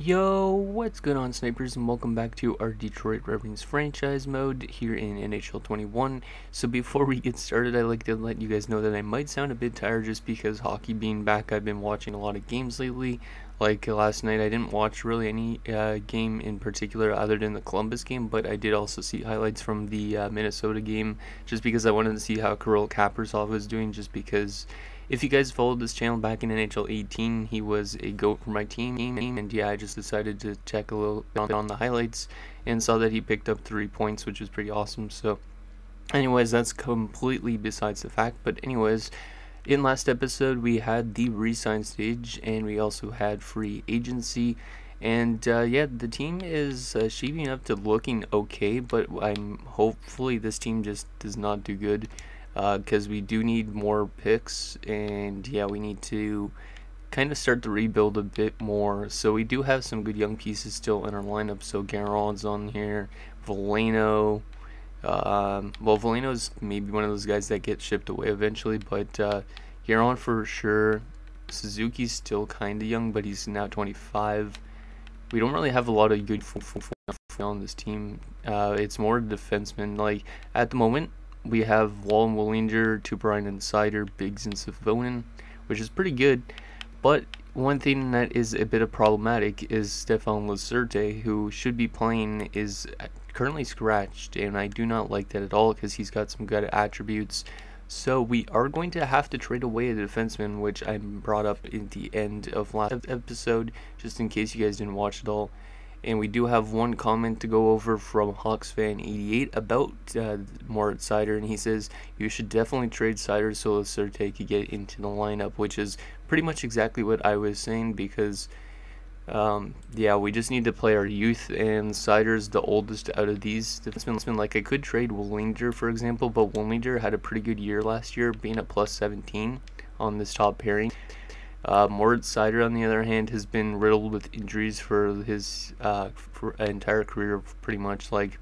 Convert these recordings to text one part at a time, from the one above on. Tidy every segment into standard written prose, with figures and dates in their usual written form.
Yo, what's going on, snipers, and welcome back to our Detroit Red Wings franchise mode here in NHL 21. So before we get started, I'd like to let you guys know that I might sound a bit tired just because hockey being back, I've been watching a lot of games lately. Like last night, I didn't watch really any game in particular other than the Columbus game, but I did also see highlights from the Minnesota game just because I wanted to see how Kirill Kaprizov was doing, just because if you guys followed this channel back in NHL 18, he was a GOAT for my team, and yeah, I just decided to check a little bit on the highlights and saw that he picked up 3 points, which was pretty awesome. So anyways, that's completely besides the fact, but anyways, in last episode we had the re-sign stage and we also had free agency, and yeah, the team is shaping up to looking okay, but hopefully this team just does not do good, because we do need more picks, and yeah, we need to kind of start the rebuild a bit more. So we do have some good young pieces still in our lineup. So Garon's on here, Veleno. Well, Veleno's maybe one of those guys that get shipped away eventually, but Garon for sure. Suzuki's still kind of young, but he's now 25. We don't really have a lot of good on this team. It's more defensemen. Like at the moment, we have Wall and Willinger, Tuperine and Sider, Biggs and Savonin, which is pretty good. But one thing that is a bit of problematic is Stefan Laserte, who should be playing, is currently scratched, and I do not like that at all because he's got some good attributes. So we are going to have to trade away a defenseman, which I brought up in the end of last episode, just in case you guys didn't watch it all. And we do have one comment to go over from HawksFan88 about Moritz Seider, and he says you should definitely trade Seider so Laserte could get into the lineup, which is pretty much exactly what I was saying, because yeah, we just need to play our youth, and Seider's the oldest out of these defensemen. Like I could trade Willinger, for example, but Willinger had a pretty good year last year, being at plus 17 on this top pairing. Moritz Seider, on the other hand, has been riddled with injuries for his entire career, pretty much. Like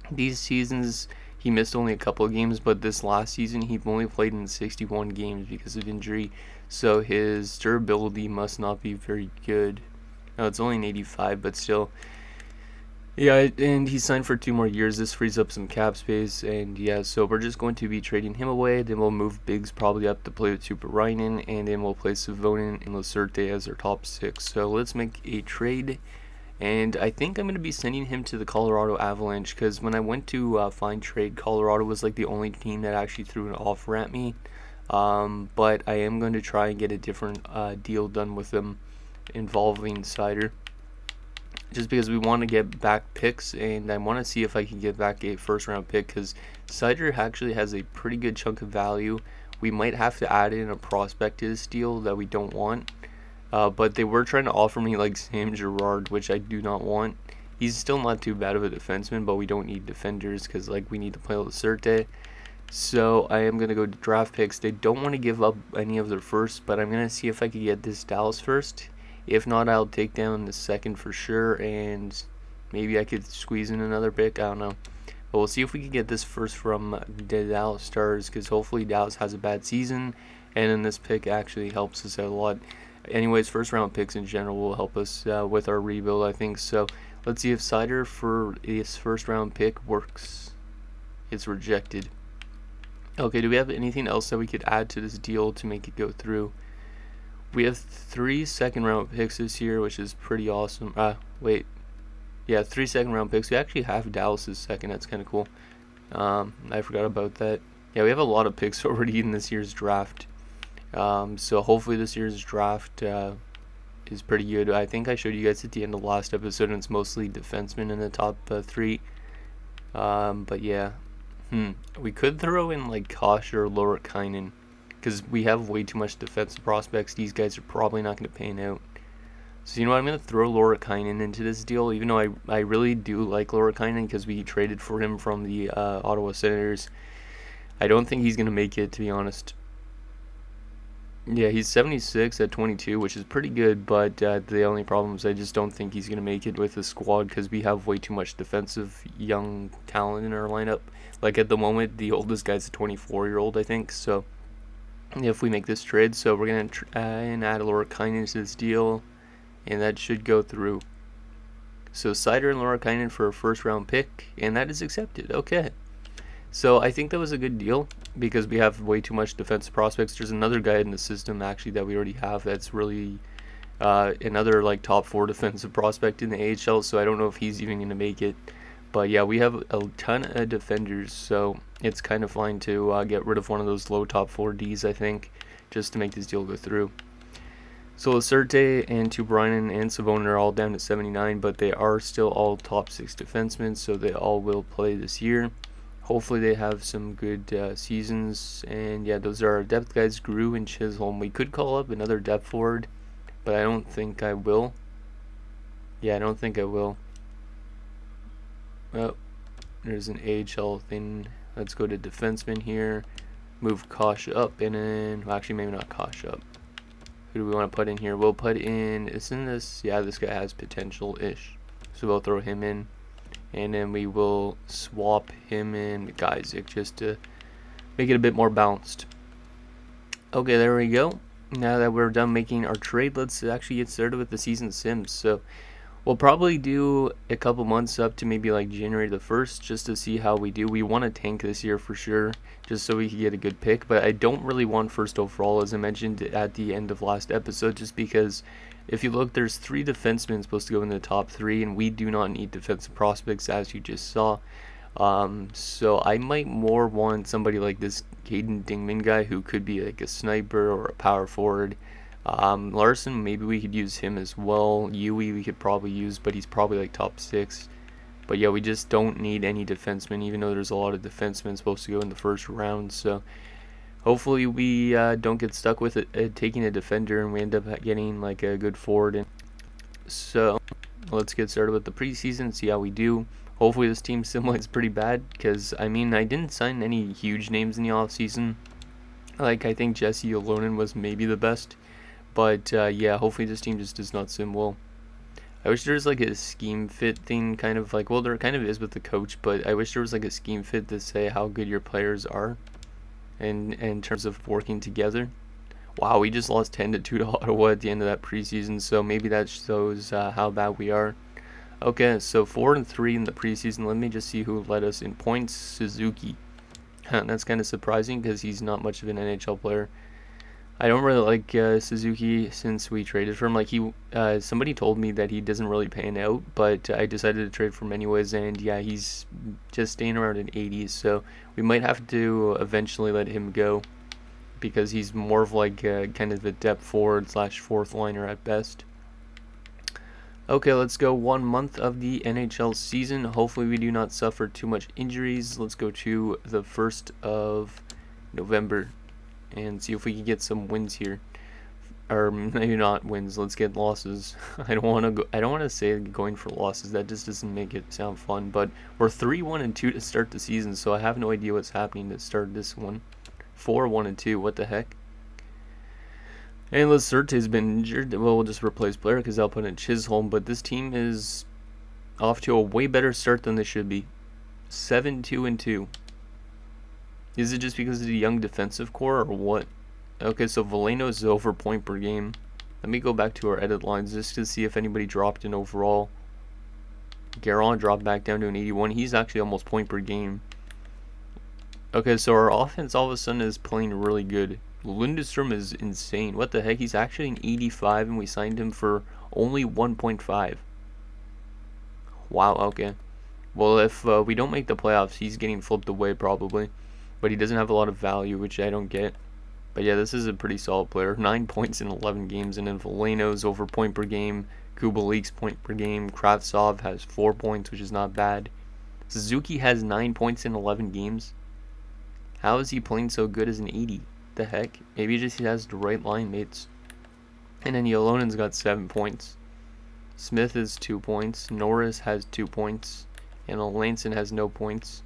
these seasons, he missed only a couple of games, but this last season, he only played in 61 games because of injury. So his durability must not be very good. Now it's only an 85, but still. Yeah, and he signed for 2 more years. This frees up some cap space, and yeah, so we're just going to be trading him away. Then we'll move Biggs probably up to play with Tuperinen, and then we'll play Savonin and Laserte as our top 6. So let's make a trade, and I think I'm going to be sending him to the Colorado Avalanche, because when I went to find trade, Colorado was like the only team that actually threw an offer at me. But I am going to try and get a different deal done with them involving Seider, just because we want to get back picks, and I want to see if I can get back a first round pick, because Seider actually has a pretty good chunk of value. We might have to add in a prospect to this deal that we don't want, but they were trying to offer me like Sam Girard, which I do not want. He's still not too bad of a defenseman, but we don't need defenders because like we need to play Laserte. So I am going to go to draft picks. They don't want to give up any of their first, but I'm going to see if I can get this Dallas first. If not, I'll take down the second for sure, and maybe I could squeeze in another pick. I don't know. But we'll see if we can get this first from the Dallas Stars, because hopefully Dallas has a bad season, and then this pick actually helps us out a lot. Anyways, first round picks in general will help us with our rebuild, I think. So let's see if Seider for this first round pick works. It's rejected. Okay, do we have anything else that we could add to this deal to make it go through? We have 3 second round picks this year, which is pretty awesome. Wait. Yeah, 3 second round picks. We actually have Dallas's second. That's kind of cool. I forgot about that. Yeah, we have a lot of picks already in this year's draft. So hopefully this year's draft is pretty good. I think I showed you guys at the end of the last episode, and it's mostly defensemen in the top 3. But yeah. We could throw in like Kosh or Lorakainen, because we have way too much defensive prospects. These guys are probably not going to pan out. So you know what, I'm going to throw Lorakainen into this deal, even though I really do like Lorakainen because we traded for him from the Ottawa Senators. I don't think he's going to make it, to be honest. Yeah, he's 76 at 22, which is pretty good, but the only problem is I just don't think he's going to make it with the squad, because we have way too much defensive young talent in our lineup. Like at the moment, the oldest guy's a 24-year-old, I think, so if we make this trade. So we're going to try and add Lorakainen to this deal. and that should go through. So Sider and Laurakainen for a first round pick, and that is accepted. Okay. So I think that was a good deal because we have way too much defensive prospects. There's another guy in the system actually that we already have that's really another like top 4 defensive prospect in the AHL, so I don't know if he's even going to make it. But yeah, we have a ton of defenders, so it's kind of fine to get rid of one of those low top 4 Ds, I think, just to make this deal go through. So Lacerte and Tubrainen and Savonin are all down to 79, but they are still all top 6 defensemen, so they all will play this year. Hopefully they have some good seasons. And yeah, those are our depth guys, Grew and Chisholm. We could call up another depth forward, but I don't think I will. Yeah, I don't think I will. Oh, there's an AHL thing. Let's go to defenseman here. Move Kosh up, and then, well, actually maybe not Kosh up. Who do we want to put in here? We'll put in, isn't this, yeah, this guy has potential-ish. So we'll throw him in. And then we will swap him in with Isaac just to make it a bit more balanced. Okay, there we go. Now that we're done making our trade, let's actually get started with the season sims. So we'll probably do a couple months up to maybe like January the 1st just to see how we do. We want to tank this year for sure, just so we can get a good pick. But I don't really want first overall, as I mentioned at the end of last episode, just because if you look, there's 3 defensemen supposed to go in the top 3, and we do not need defensive prospects, as you just saw. So I might more want somebody like this Caden Dingman guy, who could be like a sniper or a power forward. Larson, maybe we could use him as well. Yui we could probably use, but he's probably like top 6. But yeah, we just don't need any defensemen, even though there's a lot of defensemen supposed to go in the first round. So hopefully we don't get stuck with it, taking a defender, and we end up getting like a good forward. So let's get started with the preseason and see how we do. Hopefully this team simulates pretty bad, because I mean, I didn't sign any huge names in the offseason. Like, I think Jesse Alonen was maybe the best. But yeah, hopefully this team just does not sim well. I wish there was like a scheme fit thing, kind of like, well, there kind of is with the coach, but I wish there was like a scheme fit to say how good your players are in terms of working together. Wow, we just lost 10-2 to Ottawa at the end of that preseason, so maybe that shows how bad we are. Okay, so 4-3 in the preseason. Let me just see who led us in points. Suzuki. That's kind of surprising because he's not much of an NHL player. I don't really like Suzuki since we traded for him. Like, somebody told me that he doesn't really pan out, but I decided to trade for him anyways, and yeah, he's just staying around in 80s, so we might have to eventually let him go, because he's more of like kind of the depth forward / 4th liner at best. Okay, let's go 1 month of the NHL season. Hopefully we do not suffer too much injuries. Let's go to the 1st of November and see if we can get some wins here. Or maybe not wins, let's get losses. I don't want to say going for losses. That just doesn't make it sound fun, but we're 3-1-2 to start the season, so I have no idea what's happening to start this one. 4-1-2, what the heck? And Lacerte's been injured. Well, we'll just replace player because I'll put in Chisholm, but this team is off to a way better start than they should be. 7-2-2. Is it just because of the young defensive core or what? Okay, so Veleno is over point per game. Let me go back to our edit lines just to see if anybody dropped in overall. Guerin dropped back down to an 81. He's actually almost point per game. Okay, so our offense all of a sudden is playing really good. Lundestrom is insane. What the heck? He's actually an 85, and we signed him for only 1.5. Wow, okay. Well, if we don't make the playoffs, he's getting flipped away probably. But he doesn't have a lot of value, which I don't get. But yeah, this is a pretty solid player. 9 points in 11 games, and then Veleno's over point per game. Kubalik's point per game. Kravtsov has 4 points, which is not bad. Suzuki has 9 points in 11 games. How is he playing so good as an 80? The heck? Maybe just he has the right line mates. And then Yelonen's got 7 points. Smith is 2 points. Norris has 2 points. And Lanson has no points.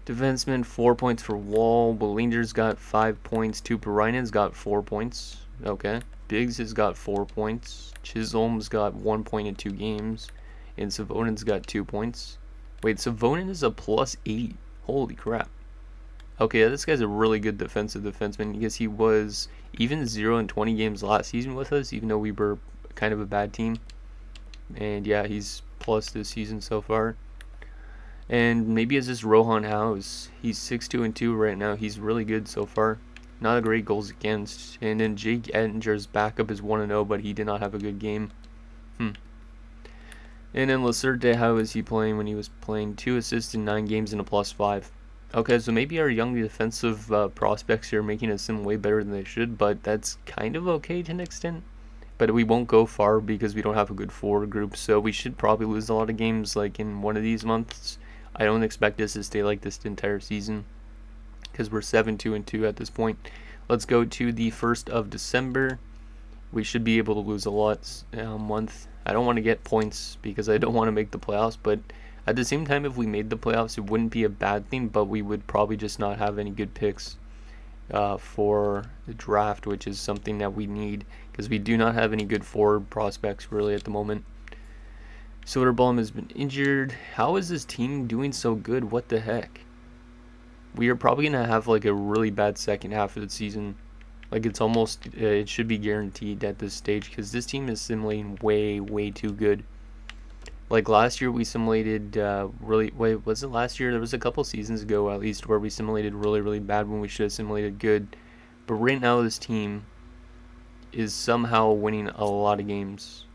Defenseman, 4 points for Wall. Bellinger's got 5 points. Tuppurainen's got 4 points. Okay. Biggs has got 4 points. Chisholm's got 1 point in 2 games. And Savonin's got 2 points. Wait, Savonin is a +8. Holy crap. Okay, yeah, this guy's a really good defensive defenseman because he was even 0 in 20 games last season with us, even though we were kind of a bad team. And yeah, he's plus this season so far. And maybe it's just Rohan House. He's 6-2-2 right now. He's really good so far. Not a great goals against. And then Jake Ettinger's backup is 1-0, but he did not have a good game. And then Lacerte, how is he playing when he was playing? 2 assists in 9 games and a +5. Okay, so maybe our young defensive prospects here are making us seem way better than they should, but that's kind of okay to an extent. But we won't go far because we don't have a good forward group, so we should probably lose a lot of games like in one of these months. I don't expect us to stay like this the entire season because we're 7-2-2 at this point. Let's go to the 1st of December. We should be able to lose a lot month. I don't want to get points because I don't want to make the playoffs, but at the same time, if we made the playoffs, it wouldn't be a bad thing, but we would probably just not have any good picks for the draft, which is something that we need because we do not have any good forward prospects really at the moment. Soderblom has been injured. How is this team doing so good? What the heck? We are probably going to have like a really bad second half of the season. Like it's almost, it should be guaranteed at this stage because this team is simulating way too good. Like last year we simulated wait, was it last year? There was a couple seasons ago at least where we simulated really bad when we should have simulated good. But right now this team is somehow winning a lot of games.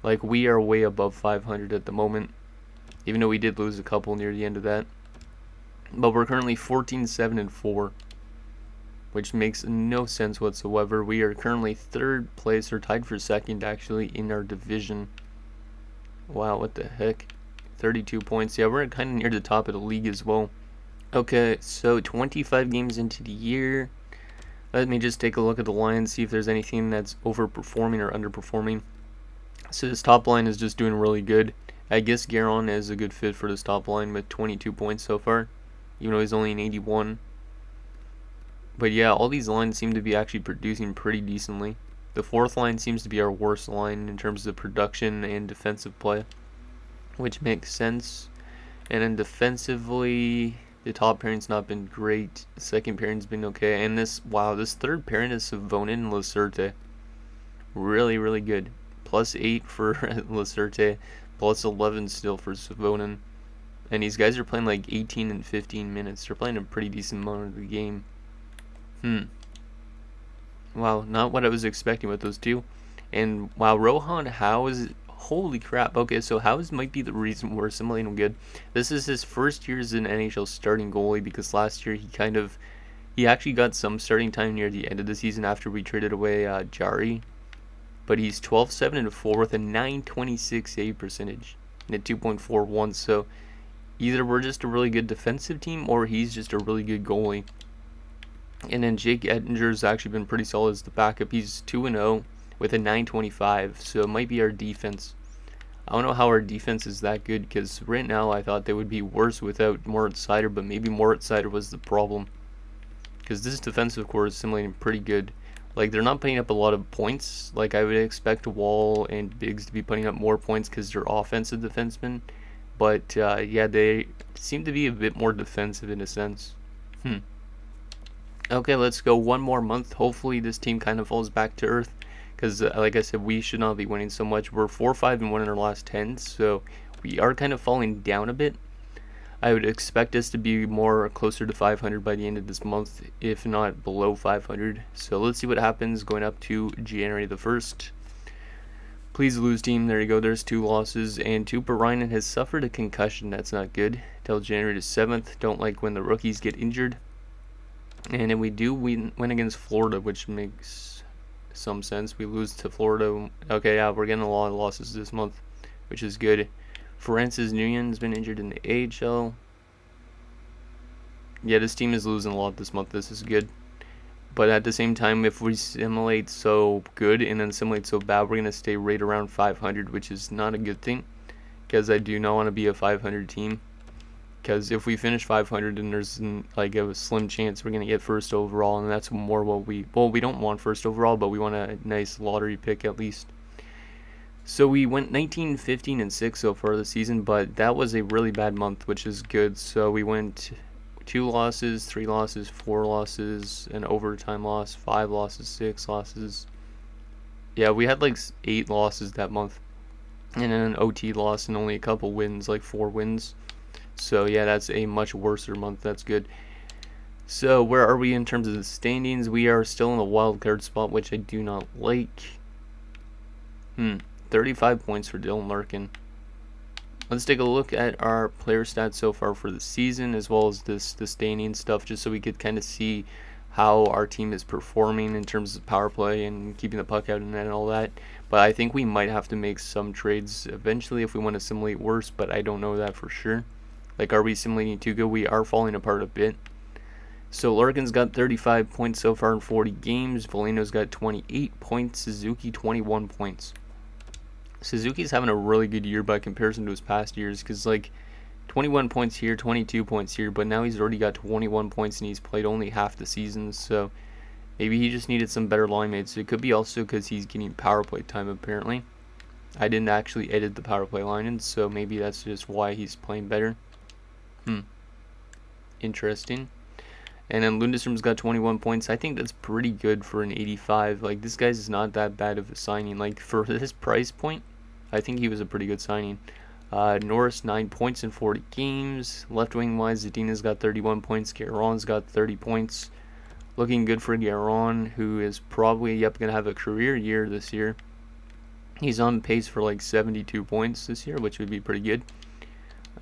Like we are way above 500 at the moment, even though we did lose a couple near the end of that. But we're currently 14-7-4, which makes no sense whatsoever. We are currently 3rd place, or tied for 2nd actually, in our division. Wow, what the heck? 32 points. Yeah, we're kind of near the top of the league as well. Okay, so 25 games into the year. Let me just take a look at the line, see if there's anything that's overperforming or underperforming. So this top line is just doing really good. I guess Guerin is a good fit for this top line with 22 points so far, even though he's only an 81. But yeah, all these lines seem to be actually producing pretty decently. The 4th line seems to be our worst line in terms of production and defensive play, which makes sense. And then defensively, the top pairing's not been great. The second pairing's been okay. And this 3rd pairing is Savonin and Lacerte. Really good. +8 for Lacerte, +11 still for Savonin. And these guys are playing like 18 and 15 minutes. They're playing a pretty decent amount of the game. Wow, not what I was expecting with those two. And wow, Rohan House, holy crap. Okay, so House might be the reason we're simulating good. This is his first year as an NHL starting goalie because last year he actually got some starting time near the end of the season after we traded away Jari. But he's 12-7-4 with a .926 save percentage and a 2.41. So either we're just a really good defensive team or he's just a really good goalie. And then Jake Ettinger's actually been pretty solid as the backup. He's 2-0 with a .925. So it might be our defense. I don't know how our defense is that good because right now I thought they would be worse without Moritz Seider, but maybe Moritz Seider was the problem. Because this defensive core is simulating pretty good. Like, they're not putting up a lot of points. Like, I would expect Wall and Biggs to be putting up more points because they're offensive defensemen. But, yeah, they seem to be a bit more defensive in a sense. Okay, let's go one more month. Hopefully this team kind of falls back to earth. Because, like I said, we should not be winning so much. We're 4-5-1 in our last 10. So, we are kind of falling down a bit. I would expect us to be more closer to 500 by the end of this month, if not below 500. So let's see what happens going up to January the 1st. Please lose team. There you go. There's 2 losses. And Tuppurainen has suffered a concussion. That's not good. Till January the 7th. Don't like when the rookies get injured. And then we do win against Florida, which makes some sense. We lose to Florida. Okay, yeah, we're getting a lot of losses this month, which is good. Francis Nguyen's been injured in the AHL. Yeah, this team is losing a lot this month. This is good. But at the same time, if we simulate so good and then simulate so bad, we're going to stay right around 500, which is not a good thing. Because I do not want to be a 500 team. Because if we finish 500 and there's like a slim chance we're going to get first overall, and that's more what we don't want first overall, but we want a nice lottery pick at least. So we went 19-15-6 so far this season, but that was a really bad month, which is good. So we went 2 losses, 3 losses, 4 losses, an overtime loss, 5 losses, 6 losses. Yeah, we had like 8 losses that month, and then an OT loss and only a couple wins, like 4 wins. So yeah, that's a much worser month. That's good. So where are we in terms of the standings? We are still in the wild card spot, which I do not like. 35 points for Dylan Larkin. Let's take a look at our player stats so far for the season, as well as the standing stuff, just so we could kind of see how our team is performing in terms of power play and keeping the puck out and net and all that. But I think we might have to make some trades eventually if we want to simulate worse, but I don't know that for sure. Like, are we simulating too good? We are falling apart a bit. So Larkin's got 35 points so far in 40 games. Volino's got 28 points. Suzuki 21 points. Suzuki's having a really good year by comparison to his past years, because like 21 points here, 22 points here, but now he's already got 21 points and he's played only half the season, so maybe he just needed some better line mates. It could be also because he's getting power play time apparently. I didn't actually edit the power play line, so maybe that's just why he's playing better. Interesting. And then Lundstrom's got 21 points. I think that's pretty good for an 85. Like, this guy's not that bad of a signing. Like, for his price point, I think he was a pretty good signing. Norris, 9 points in 40 games. Left wing wise, Zadina's got 31 points. Guerin's got 30 points. Looking good for Guerin, who is probably going to have a career year this year. He's on pace for like 72 points this year, which would be pretty good.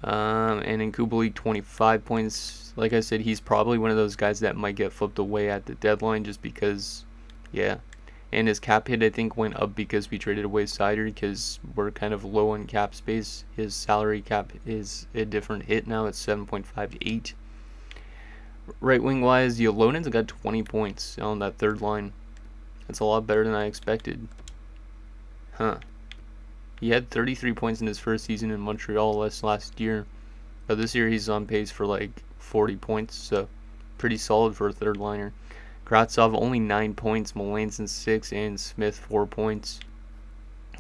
And in Kubalik, 25 points. Like I said, he's probably one of those guys that might get flipped away at the deadline just because, yeah. And his cap hit, I think, went up because we traded away Sider, because we're kind of low on cap space. His salary cap is a different hit now. It's 7.58. Right wing wise, Yolonen's got 20 points on that third line. That's a lot better than I expected. He had 33 points in his first season in Montreal last year, but this year he's on pace for like 40 points, so pretty solid for a third liner. Kravtsov only 9 points, Melanson 6, and Smith 4 points.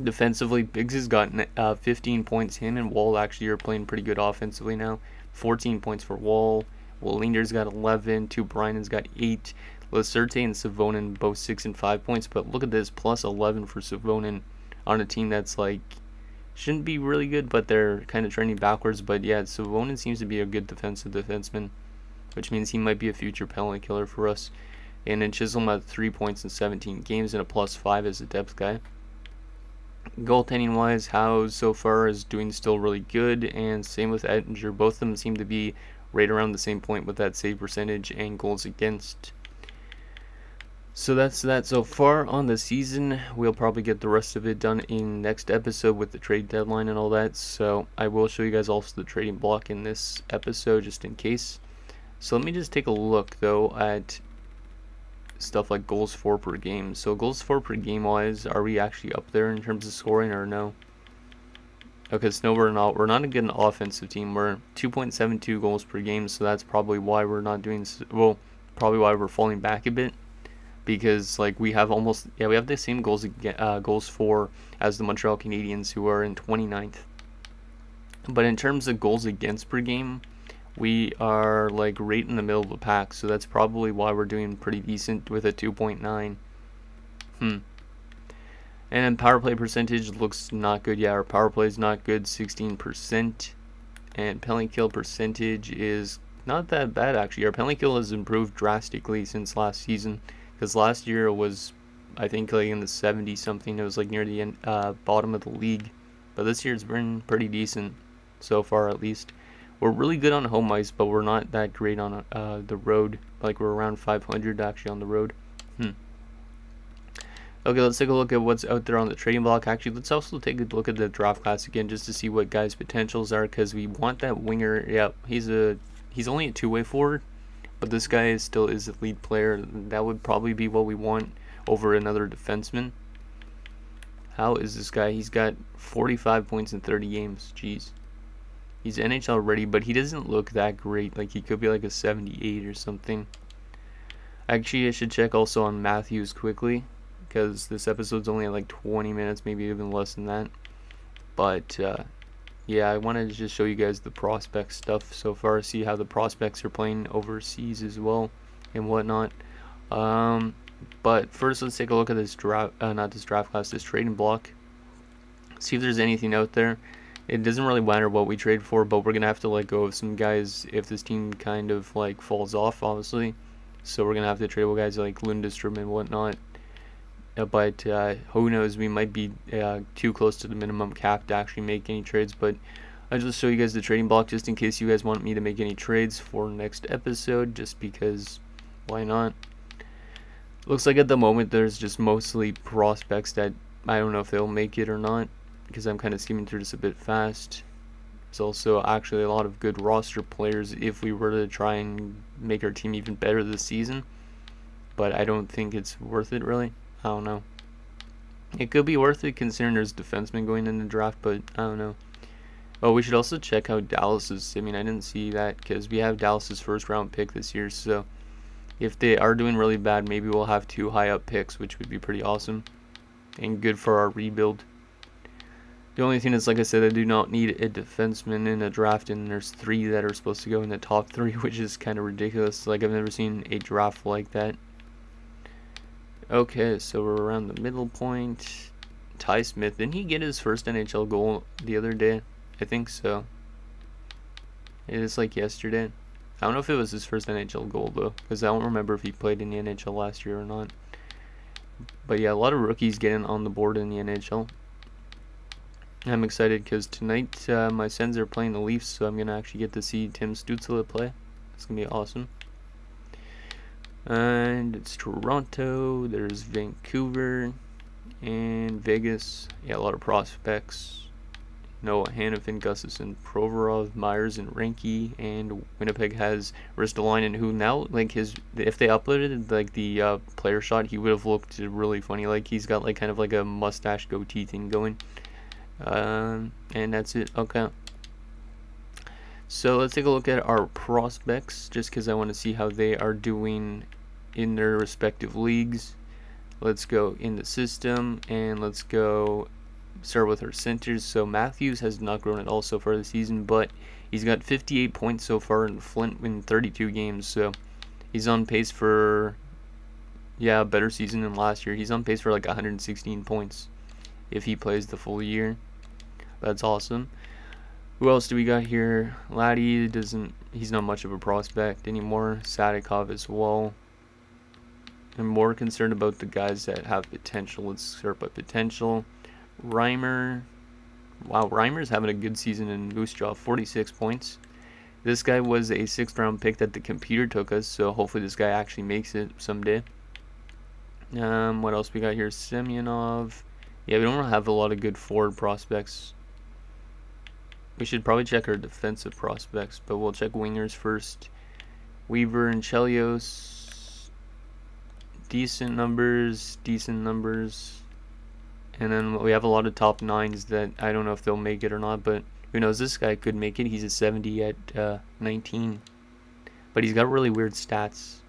Defensively, Biggs has gotten 15 points. Him and Wall actually are playing pretty good offensively now. 14 points for Wall. Wallinder's got 11. Tuppurainen's got 8. Lacerte and Savonin both 6 and 5 points, but look at this, plus 11 for Savonin on a team that's like shouldn't be really good, but they're kind of trending backwards. But yeah, Savonin seems to be a good defenseman, which means he might be a future penalty killer for us. And then Chisholm had 3 points in 17 games and a +5 as a depth guy. Goaltending wise, Howe so far is doing still really good, and same with Ettinger. Both of them seem to be right around the same point with that save percentage and goals against. So that's that so far on the season. We'll probably get the rest of it done in next episode with the trade deadline and all that. So I will show you guys also the trading block in this episode just in case. So let me just take a look though at stuff like goals for per game. So goals for per game wise, are we actually up there in terms of scoring or no? Okay, so no, we're not. We're not a good offensive team. We're 2.72 goals per game, so that's probably why we're not doing well. Probably why we're falling back a bit. Because like we have almost, yeah, we have the same goals for as the Montreal Canadiens, who are in 29th. But in terms of goals against per game, we are like right in the middle of the pack. So that's probably why we're doing pretty decent with a 2.9. And then power play percentage looks not good. Yeah, our power play is not good, 16%. And penalty kill percentage is not that bad actually. Our penalty kill has improved drastically since last season. Because last year it was, I think, like in the 70 something. It was like near the end, bottom of the league. But this year it's been pretty decent so far, at least. We're really good on home ice, but we're not that great on the road. Like we're around 500 actually on the road. Okay, let's take a look at what's out there on the trading block. Actually, let's also take a look at the draft class again, just to see what guys' potentials are. Because we want that winger. Yeah, he's only a two-way forward. But this guy still is a lead player. That would probably be what we want over another defenseman. How is this guy? He's got 45 points in 30 games. Jeez. He's NHL ready, but he doesn't look that great. Like, he could be like a 78 or something. Actually, I should check also on Matthews quickly, because this episode's only like 20 minutes, maybe even less than that. But, yeah, I wanted to just show you guys the prospect stuff so far, see how the prospects are playing overseas as well and whatnot. But first, let's take a look at this draft, not this draft class, this trading block. See if there's anything out there. It doesn't really matter what we trade for, but we're gonna have to let go of some guys if this team kind of like falls off, obviously. So we're gonna have to trade with guys like Lundestrom and whatnot. But who knows? We might be too close to the minimum cap to actually make any trades. But I'll just show you guys the trading block just in case you guys want me to make any trades for next episode. Just because, why not? Looks like at the moment there's just mostly prospects that I don't know if they'll make it or not, because I'm kind of skimming through this a bit fast. There's also actually a lot of good roster players if we were to try and make our team even better this season, but I don't think it's worth it really. I don't know. It could be worth it considering there's defensemen going in the draft, but I don't know. Oh, we should also check how Dallas is. I mean, I didn't see that because we have Dallas's first round pick this year, so if they are doing really bad, maybe we'll have 2 high up picks, which would be pretty awesome and good for our rebuild. The only thing is, like I said, I do not need a defenseman in a draft, and there's 3 that are supposed to go in the top 3, which is kind of ridiculous. Like, I've never seen a draft like that. Okay, so we're around the middle point. Ty Smith, didn't he get his first NHL goal the other day? I think so. It is like yesterday. I don't know if it was his first NHL goal though, because I don't remember if he played in the NHL last year or not. But yeah, a lot of rookies getting on the board in the NHL. I'm excited because tonight my Sens are playing the Leafs, so I'm going to actually get to see Tim Stützle play. It's going to be awesome. And it's Toronto, there's Vancouver, and Vegas. Yeah, a lot of prospects. Noah Hannafin, Gustafsson, Provorov, Myers, and Reinke, and Winnipeg has Ristolainen, who now, like, if they uploaded like the player shot, he would have looked really funny. Like, he's got like kind of like a mustache goatee thing going. And that's it. Okay, so let's take a look at our prospects just because I want to see how they are doing in their respective leagues. Let's go in the system and let's go start with our centers. So Matthews has not grown at all so far this season, but he's got 58 points so far in Flint in 32 games, so he's on pace for, yeah, a better season than last year. He's on pace for like 116 points if he plays the full year. That's awesome. Who else do we got here? Laddie he's not much of a prospect anymore. Sadikov as well. I'm more concerned about the guys that have potential. Let's start by potential. Reimer. Wow, Reimer's having a good season in Moose Jaw, 46 points. This guy was a 6th round pick that the computer took us, so hopefully this guy actually makes it someday. What else we got here? Semyonov. Yeah, we don't have a lot of good forward prospects. We should probably check our defensive prospects, but we'll check wingers first. Weaver and Chelios. Decent numbers. And then we have a lot of top 9s that I don't know if they'll make it or not, but who knows, this guy could make it. He's a 70 at 19. But he's got really weird stats.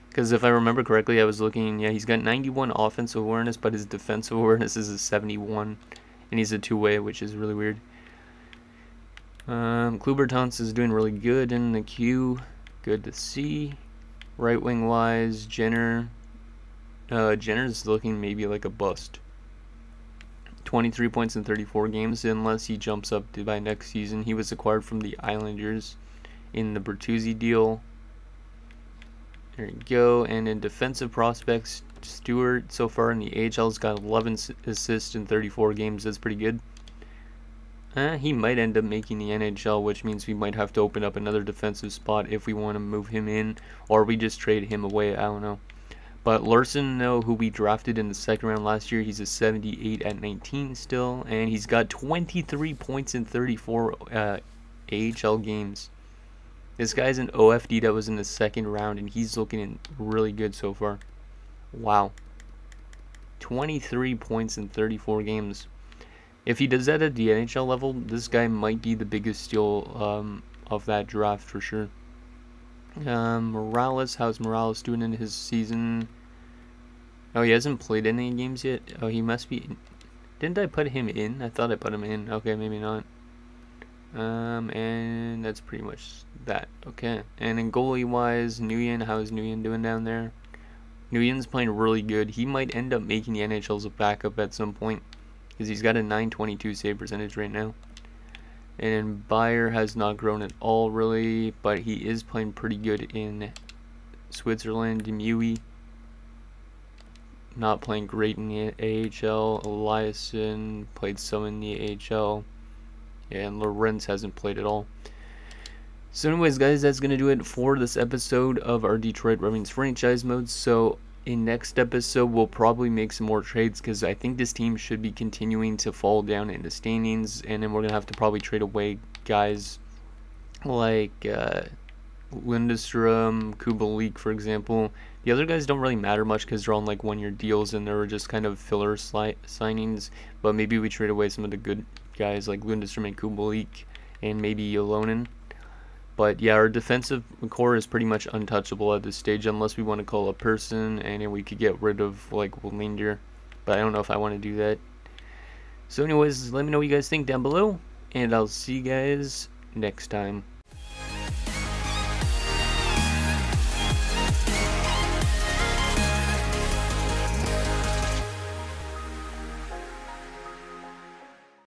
Because if I remember correctly, I was looking, yeah, he's got 91 offensive awareness, but his defensive awareness is a 71. And he's a 2-way, which is really weird. Klubertons is doing really good in the queue. Good to see. Right wing wise, Jenner's looking maybe like a bust. 23 points in 34 games unless he jumps up by next season. He was acquired from the Islanders in the Bertuzzi deal. There you go. And in defensive prospects, Stewart so far in the AHL's got 11 assists in 34 games. That's pretty good. He might end up making the NHL, which means we might have to open up another defensive spot if we want to move him in, or we just trade him away. I don't know. But Larson, though, who we drafted in the 2nd round last year, he's a 78 at 19 still, and he's got 23 points in 34 AHL games. This guy's an OFD that was in the 2nd round, and he's looking really good so far. Wow. 23 points in 34 games. If he does that at the NHL level, this guy might be the biggest steal of that draft for sure. Morales, how's Morales doing in his season? Oh, he hasn't played any games yet. Oh, he must be. Didn't I put him in? I thought I put him in. Okay, maybe not. And that's pretty much that. Okay. And then goalie wise, Nguyen, how is Nguyen doing down there? Nguyen's playing really good. He might end up making the NHL as a backup at some point, because he's got a .922 save percentage right now. And Bayer has not grown at all really, but he is playing pretty good in Switzerland. Demui not playing great in the AHL. Eliasson played some in the AHL. And Lorenz hasn't played at all. So anyways, guys, that's going to do it for this episode of our Detroit Red Wings franchise mode. So in next episode, we'll probably make some more trades, because I think this team should be continuing to fall down in the standings. And then we're going to have to probably trade away guys like Lindstrom, Kubalik, for example. The other guys don't really matter much because they're on like one-year deals and they're just kind of filler signings. But maybe we trade away some of the good guys like Lindstrom and Kubalik and maybe Yolonen. But yeah, our defensive core is pretty much untouchable at this stage unless we want to call a person, and then we could get rid of like Wallinder. But I don't know if I want to do that. So anyways, let me know what you guys think down below, and I'll see you guys next time.